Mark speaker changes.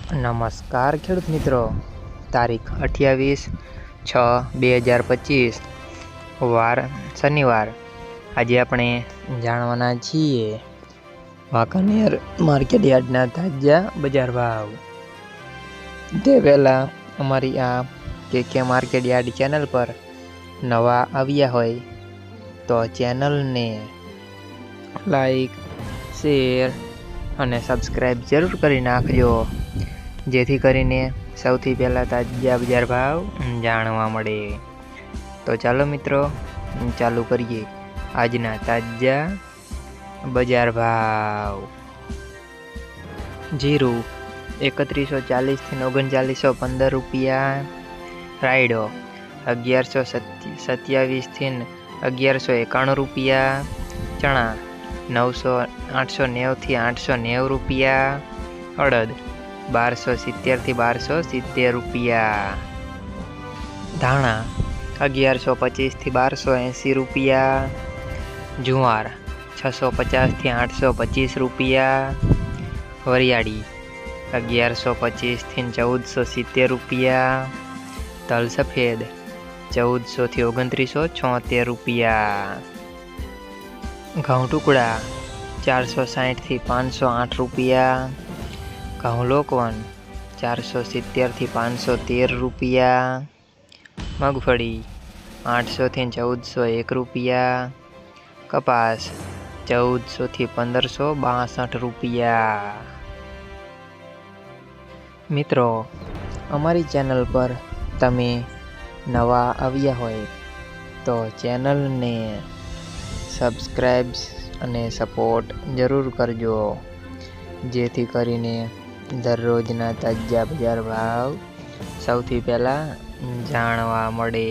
Speaker 1: નમસ્કાર ખેડૂત મિત્રો, તારીખ 28/6/2025 વાર શનિવાર। આજે આપણે જાણવાના છીએ વાંકાનેર માર્કેટ યાર્ડના તાજા બજાર ભાવ। તે પહેલાં અમારી આ કે માર્કેટ યાર્ડ ચેનલ પર નવા આવ્યા હોય તો ચેનલને લાઈક, શેર અને સબસ્ક્રાઈબ જરૂર કરી નાખજો, જેથી કરીને સૌથી પહેલાં તાજા બજાર ભાવ જાણવા મળે। તો ચાલો મિત્રો, ચાલુ કરીએ આજના તાજા બજાર ભાવ। જીરું 3140 થી 3915 રૂપિયા, રાયડો 1127 થી 1191 રૂપિયા, ચણા 890 થી 890 રૂપિયા, અડદ 1270 થી 1270 રૂપિયા, ધાણા 1125 થી 1280 રૂપિયા, જુવાર 650 થી 825 રૂપિયા, વરિયાળી 1125 થી 1470 રૂપિયા, તલ સફેદ 1400 થી 2976 રૂપિયા, ઘઉં ટુકડા 460 થી 508 રૂપિયા, ઘઉં લોકવન 470 થી 513 રૂપિયા, મગફળી 800 થી 1401 રૂપિયા, કપાસ 1400 થી 1562 રૂપિયા। મિત્રો, અમારી ચેનલ પર તમે નવા આવ્યા હોય તો ચેનલને સબસ્ક્રાઈબ અને સપોર્ટ જરૂર કરજો, જેથી કરીને દરરોજના તાજા બજાર ભાવ સૌથી પહેલાં જાણવા મળે।